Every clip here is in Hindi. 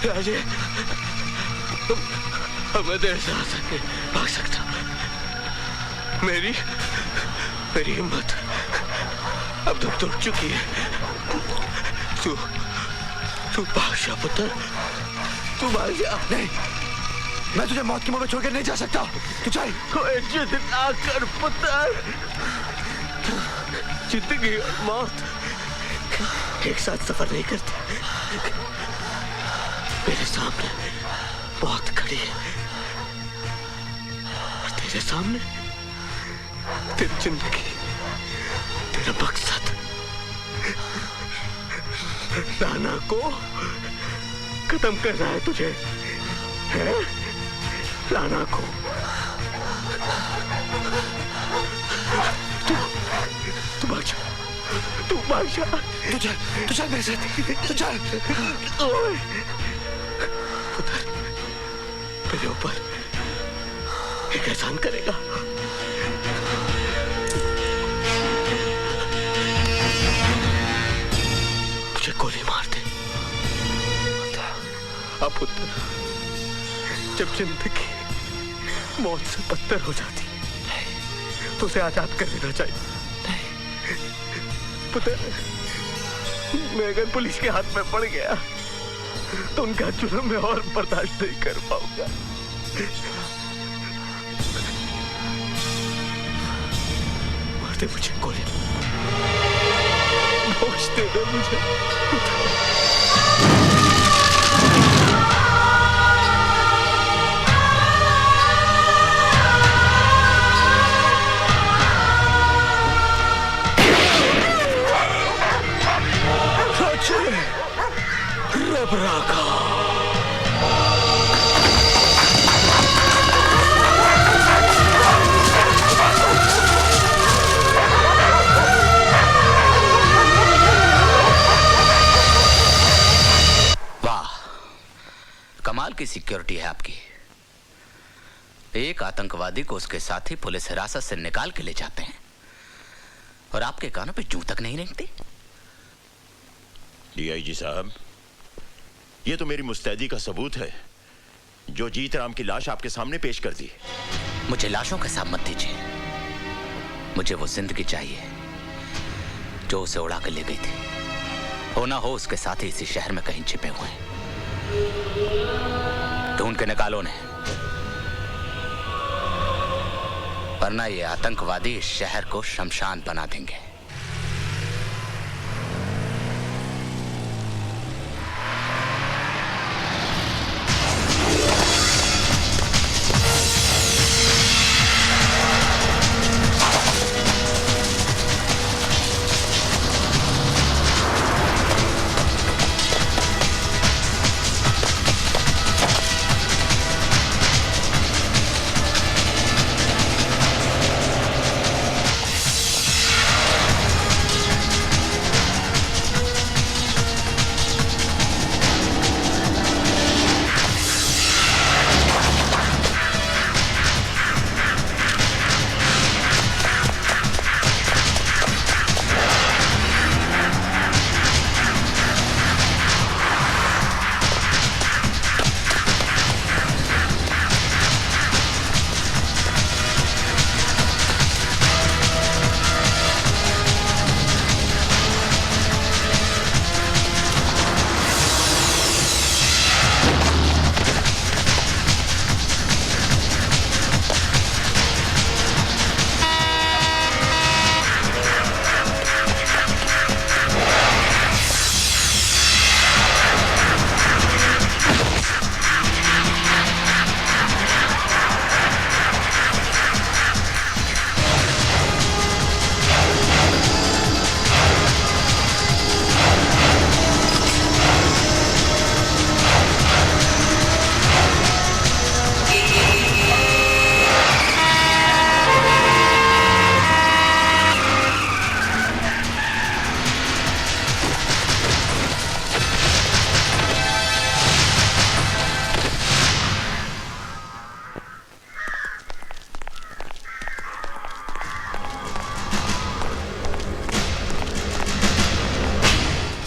राजे, मैं तेरे साथ नहीं भाग सकता। मेरी हिम्मत अब तो टूट चुकी है। तू भाग जा पुत्र, तू भाग जा। नहीं, मैं तुझे मौत की मुंह में छोड़कर नहीं जा सकता। तू चल। कोई जिद ना कर पुत्र, जिंदगी और मौत एक साथ सफर नहीं करती। मेरे सामने मौत खड़ी है और तेरे सामने तेरी जिंदगी, तेरा मकसद। नाना को खत्म करना है तुझे, है? नाना को तू भाग जा, तू भाग जा। तू चल मेरे साथ, तू चल। ओए पुत्र, मेरे ऊपर एक एहसान करेगा। मुझे गोली मार दे। अब पुत्र, जब जिंदगी मौत से बदतर हो जाती है तो उसे आजाद कर देना चाहिए। पुत्र, मैं अगर पुलिस के हाथ में पड़ गया तो उनका जुर्म मैं और बर्दाश्त नहीं कर पाऊंगा। मार दे मुझे गोली, होश दे दे मुझे। रब राखा। वाह, कमाल की सिक्योरिटी है आपकी। एक आतंकवादी को उसके साथी पुलिस हिरासत से निकाल के ले जाते हैं और आपके कानों पे जूं तक नहीं रेंगती। डीआईजी साहब, ये तो मेरी मुस्तैदी का सबूत है जो जीत राम की लाश आपके सामने पेश कर दी। मुझे लाशों का हिसाब मत दीजिए, मुझे वो जिंदगी चाहिए जो उसे उड़ा कर ले गई थी। हो ना हो उसके साथ ही इसी शहर में कहीं छिपे हुए हैं। ढूंढ के निकालो उन्हें, वरना ये आतंकवादी इस शहर को शमशान बना देंगे।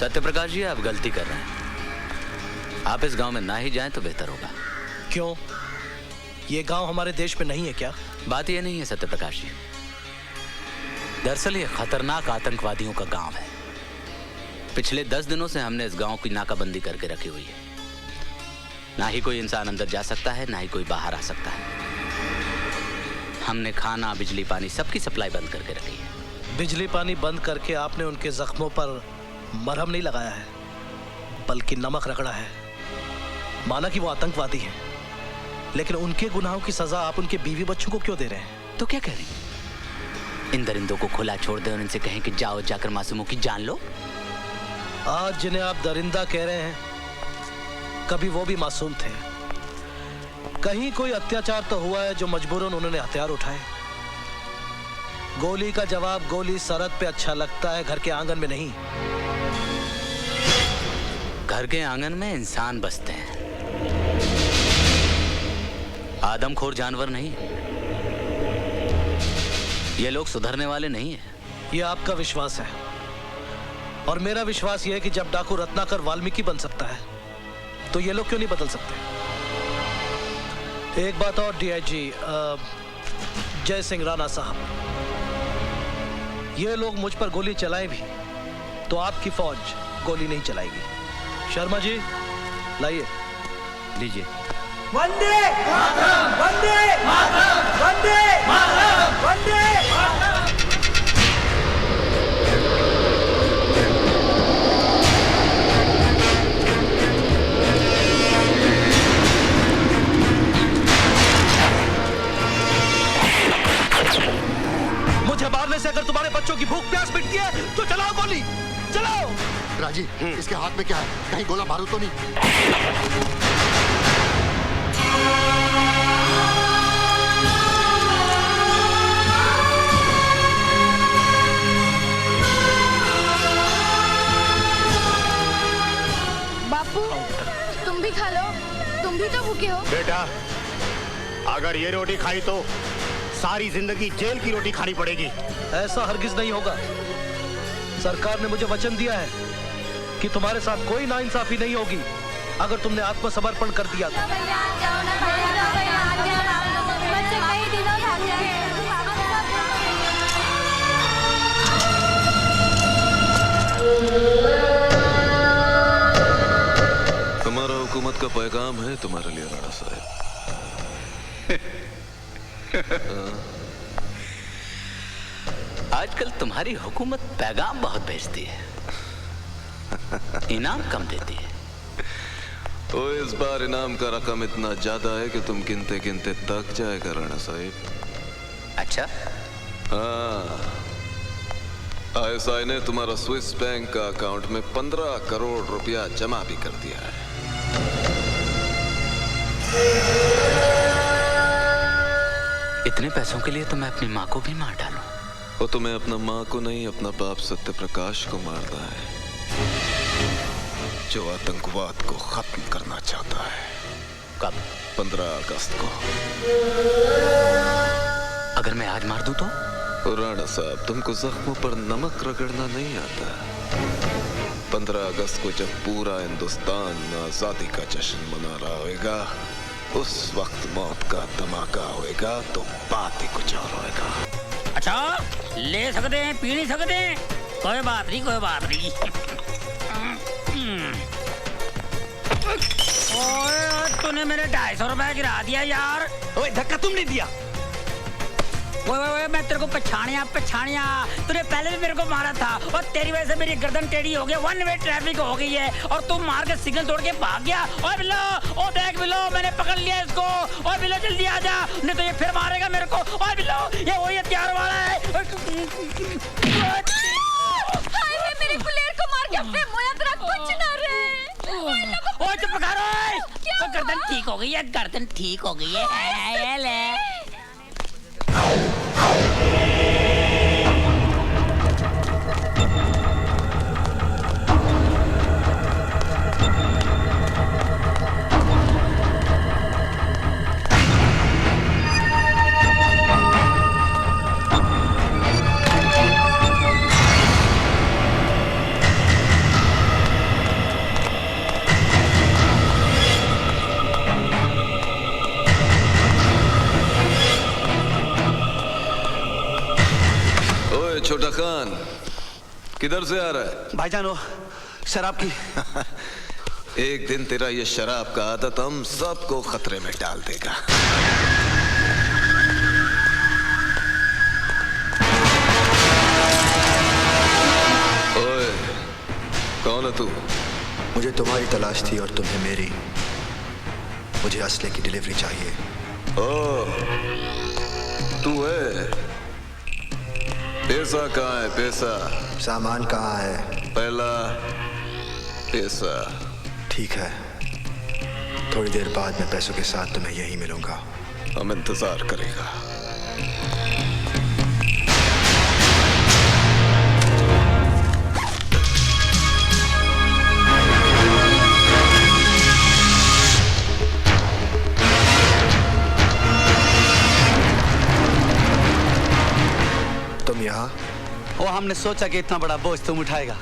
सत्यप्रकाश जी, आप गलती कर रहे हैं। आप इस गांव में ना ही जाएं तो बेहतर होगा। क्यों? ये गांव हमारे देश में नहीं है क्या? बात ये नहीं है सत्यप्रकाश जी। दरअसल ये खतरनाक आतंकवादियों का गांव है। पिछले 10 दिनों से हमने इस गांव की नाकाबंदी करके रखी हुई है। ना ही कोई इंसान अंदर जा सकता है, ना ही कोई बाहर आ सकता है। हमने खाना, बिजली, पानी सबकी सप्लाई बंद करके रखी है। बिजली पानी बंद करके आपने उनके जख्मों पर मरहम नहीं लगाया है, बल्कि नमक रगड़ा है। माना कि वो आतंकवादी हैं, लेकिन उनके गुनाहों की सजा आप उनके बीवी बच्चों को क्यों दे रहे हैं? तो क्या कह रही हैं? इन दरिंदों को खुला छोड़ दें और इनसे कहें कि जाओ जाकर मासूमों की जान लो। आज जिन्हें आप दरिंदा कह रहे हैं, कभी वो भी मासूम थे। कहीं कोई अत्याचार तो हुआ है जो मजबूरन उन्होंने हथियार उठाए। गोली का जवाब गोली सरहद पे अच्छा लगता है, घर के आंगन में नहीं। घर के आंगन में इंसान बसते हैं, आदमखोर जानवर नहीं। ये लोग सुधरने वाले नहीं हैं। ये आपका विश्वास है, और मेरा विश्वास ये है कि जब डाकू रत्नाकर वाल्मीकि बन सकता है, तो ये लोग क्यों नहीं बदल सकते? एक बात और डीआईजी जय सिंह राणा साहब, ये लोग मुझ पर गोली चलाए भी तो आपकी फौज गोली नहीं चलाएगी। शर्मा जी लाइए। लीजिए। वंदे मातरम, वंदे मातरम, वंदे मातरम, वंदे मातरम। मुझे मारने से अगर तुम्हारे बच्चों की भूख प्यास मिटती है तो चलाओ गोली, चलाओ। राजी, इसके हाथ में क्या है? कहीं गोला बारूद तो नहीं? बापू, तुम भी खा लो, तुम भी तो भूखे हो। बेटा, अगर ये रोटी खाई तो सारी जिंदगी जेल की रोटी खानी पड़ेगी। ऐसा हरगिज नहीं होगा। सरकार ने मुझे वचन दिया है कि तुम्हारे साथ कोई नाइंसाफी नहीं होगी अगर तुमने आत्मसमर्पण कर दिया तो। हमारा हुकूमत का पैगाम है तुम्हारे लिए राणा साहब। आजकल तुम्हारी हुकूमत पैगाम बहुत भेजती है, इनाम कम देती है। तो इस बार इनाम का रकम इतना ज्यादा है कि तुम गिनते गिनते थक जाएगा राणा साहब। अच्छा? हाँ, आईएसआई ने तुम्हारा स्विस बैंक का अकाउंट में 15 करोड़ रुपया जमा भी कर दिया है। इतने पैसों के लिए तो मैं अपनी माँ को भी मार डालूं। वो तुम्हें अपना माँ को नहीं, अपना बाप सत्यप्रकाश को मारना है, जो आतंकवाद को खत्म करना चाहता है। कब? 15 अगस्त को। अगर मैं आज मार दूं तो? राणा साहब, तुमको जख्मों पर नमक रगड़ना नहीं आता। 15 अगस्त को जब पूरा हिंदुस्तान आजादी का जश्न मना रहा होगा, उस वक्त मौत का धमाका होएगा तो बात ही कुछ और होएगा। अच्छा, ले सकते हैं, पी नहीं सकते हैं? कोई बात नहीं, कोई बात नहीं। ओए, तूने मेरे 250 रुपए गिरा दिया यार। ओए, धक्का तुमने दिया। ओए, मैं तेरे को पछाणिया। तूने पहले भी मेरे को मारा था और तेरी वजह से मेरी गर्दन टेढ़ी हो गई, 1 वे ट्रैफिक हो गई है और तू मार के सिग्नल तोड़ के भाग गया। ओए बिल्लो, ओ देख बिल्लो, मैंने पकड़ लिया इसको। ओए बिल्लो, जल्दी आ जा, नहीं तो ये फिर मारेगा मेरे को। ओए बिल्लो, ये वही हथियार वाला है। हाय, मेरे गुलेर को मार के अपने मुया तरह कुछ ना रहे। ओए चुप कर, ओए गर्दन ठीक हो गई है, गर्दन ठीक हो गई है। ये ले। ओए छोटा खान, किधर से आ रहा है? भाईजान वो शराब की। एक दिन तेरा ये शराब का आदत हम सबको खतरे में डाल देगा। ओए, कौन है तू? मुझे तुम्हारी तलाश थी और तुम्हें मेरी। मुझे असले की डिलीवरी चाहिए। ओ, तू है? पैसा कहाँ है? पैसा? सामान कहाँ है? पहला पैसा। ठीक है, थोड़ी देर बाद मैं पैसों के साथ तुम्हें यहीं मिलूंगा। हम इंतजार करेगा। तुम यहाँ? वो हमने सोचा कि इतना बड़ा बोझ तुम उठाएगा,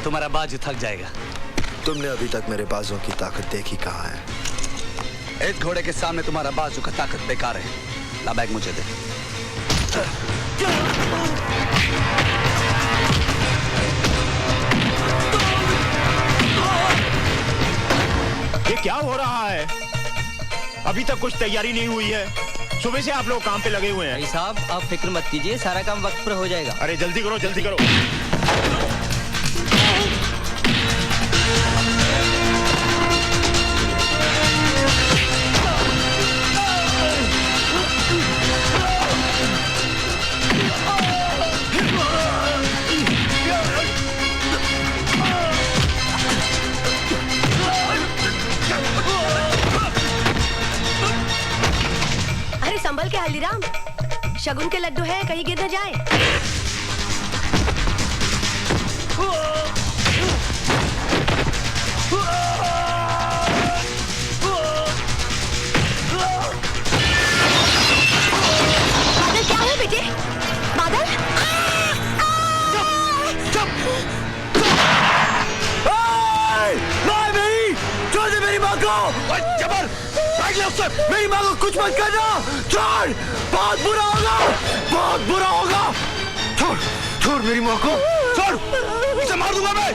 तुम्हारा बाजू थक जाएगा। तुमने अभी तक मेरे बाजू की ताकत देखी कहाँ है? इस घोड़े के सामने तुम्हारा बाजू का ताकत बेकार है। ला बैग मुझे दे। ये क्या हो रहा है? अभी तक कुछ तैयारी नहीं हुई है। सुबह से आप लोग काम पे लगे हुए हैं। भाई साहब आप फिक्र मत कीजिए, सारा काम वक्त पर हो जाएगा। अरे जल्दी करो, जल्दी करो। संभल के हल्दीराम, शगुन के लड्डू है, कहीं गिर न जाए। बादल क्या हुआ बेटे? बादल? छोड़ दे मेरी माँ को! जबर! मेरी माँ को कुछ मत करना! छोड़! बहुत बुरा होगा! बहुत बुरा होगा! छोड़! छोड़ मेरी माँ को! छोड़! इसे मार दूंगा मैं!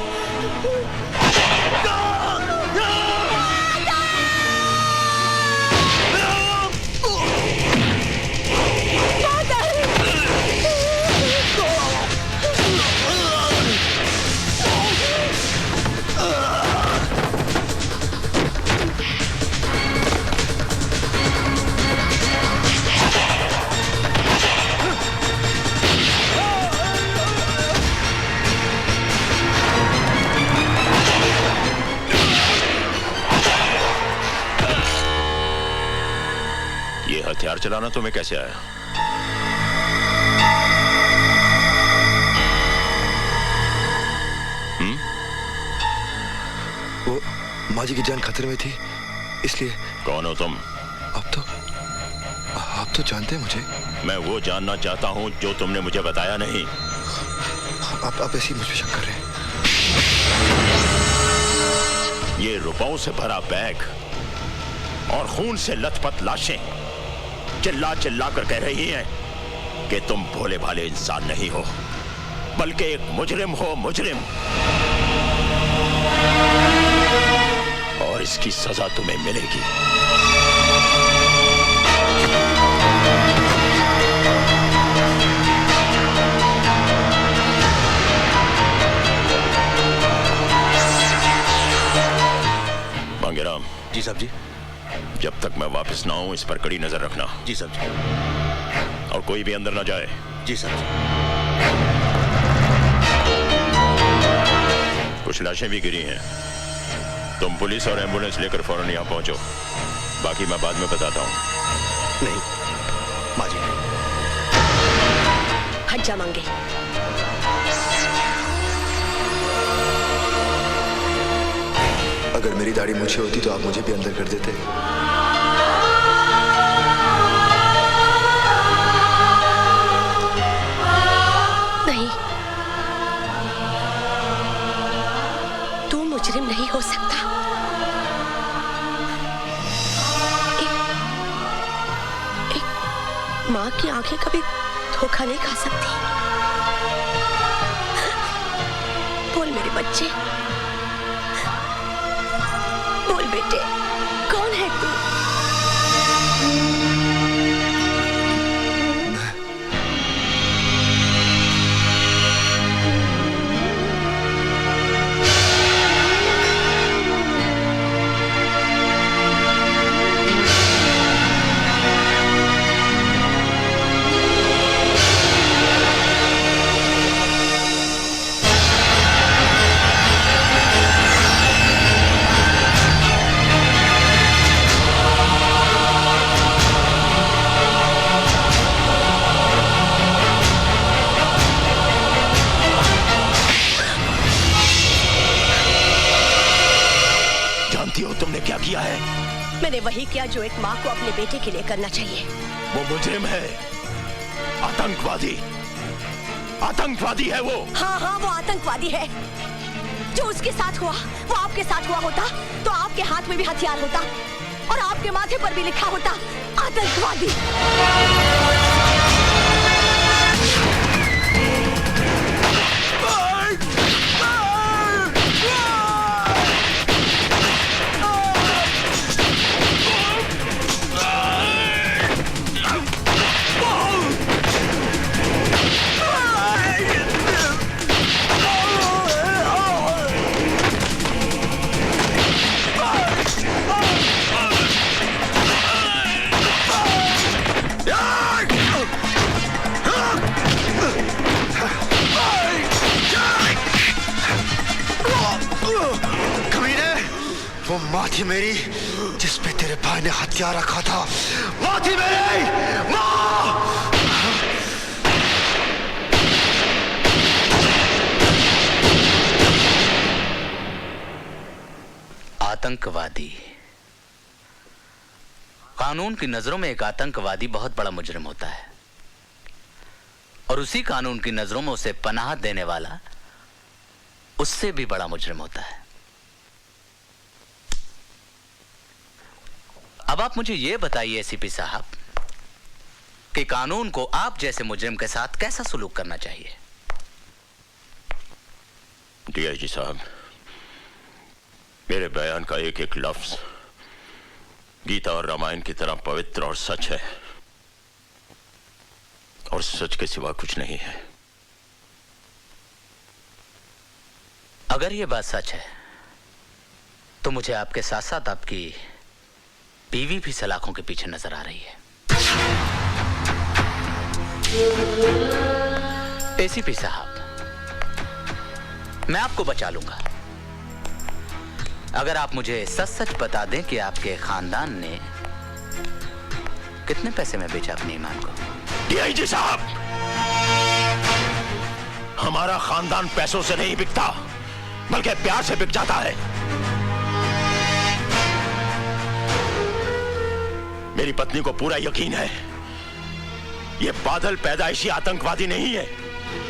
हथियार चलाना तुम्हें कैसे आया? वो माँ जी की जान खतरे में थी, इसलिए। कौन हो तुम? आप तो जानते हैं मुझे। मैं वो जानना चाहता हूं जो तुमने मुझे बताया नहीं। आप ऐसी मुझ पे शक कर रहे हैं? ये रुपयों से भरा बैग और खून से लथपथ लाशें चिल्ला चिल्ला कर कह रही हैं कि तुम भोले भाले इंसान नहीं हो, बल्कि एक मुजरिम हो, मुजरिम। और इसकी सजा तुम्हें मिलेगी। मांगेराम। जी साहब जी। जब तक मैं वापस ना आऊं इस पर कड़ी नजर रखना। जी साहब जी। और कोई भी अंदर ना जाए। जी साहब जी। कुछ लाशें भी गिरी हैं। तुम पुलिस और एम्बुलेंस लेकर फौरन यहां पहुंचो, बाकी मैं बाद में बताता हूं। नहीं माँ जी नहीं। हट जा मांगे। अगर मेरी दाढ़ी मूछें होती तो आप मुझे भी अंदर कर देते। नहीं, तू मुजरिम नहीं हो सकता। एक माँ की आंखें कभी धोखा नहीं खा सकती। बोल मेरे बच्चे, बोल बेटे, कौन है तू? तुमने क्या किया है? मैंने वही किया जो एक माँ को अपने बेटे के लिए करना चाहिए। वो मुजरिम है, आतंकवादी, आतंकवादी है वो। हाँ हाँ, वो आतंकवादी है। जो उसके साथ हुआ वो आपके साथ हुआ होता तो आपके हाथ में भी हथियार होता और आपके माथे पर भी लिखा होता आतंकवादी। वो माँ थी मेरी जिस पे तेरे भाई ने हथियार रखा था। माँ थी मेरी, माँ! आतंकवादी। कानून की नजरों में एक आतंकवादी बहुत बड़ा मुजरिम होता है और उसी कानून की नजरों में उसे पनाह देने वाला उससे भी बड़ा मुजरिम होता है। अब आप मुझे यह बताइए एसीपी साहब कि कानून को आप जैसे मुजरिम के साथ कैसा सलूक करना चाहिए? डीआईजी साहब, मेरे बयान का एक एक लफ्ज गीता और रामायण की तरह पवित्र और सच है और सच के सिवा कुछ नहीं है। अगर यह बात सच है तो मुझे आपके साथ साथ आपकी बीवी भी सलाखों के पीछे नजर आ रही है। एसीपी साहब, मैं आपको बचा लूंगा अगर आप मुझे सच सच बता दें कि आपके खानदान ने कितने पैसे में बेचा अपने ईमान को। डीआईजी साहब, हमारा खानदान पैसों से नहीं बिकता बल्कि प्यार से बिक जाता है। मेरी पत्नी को पूरा यकीन है ये बादल पैदाइशी आतंकवादी नहीं है।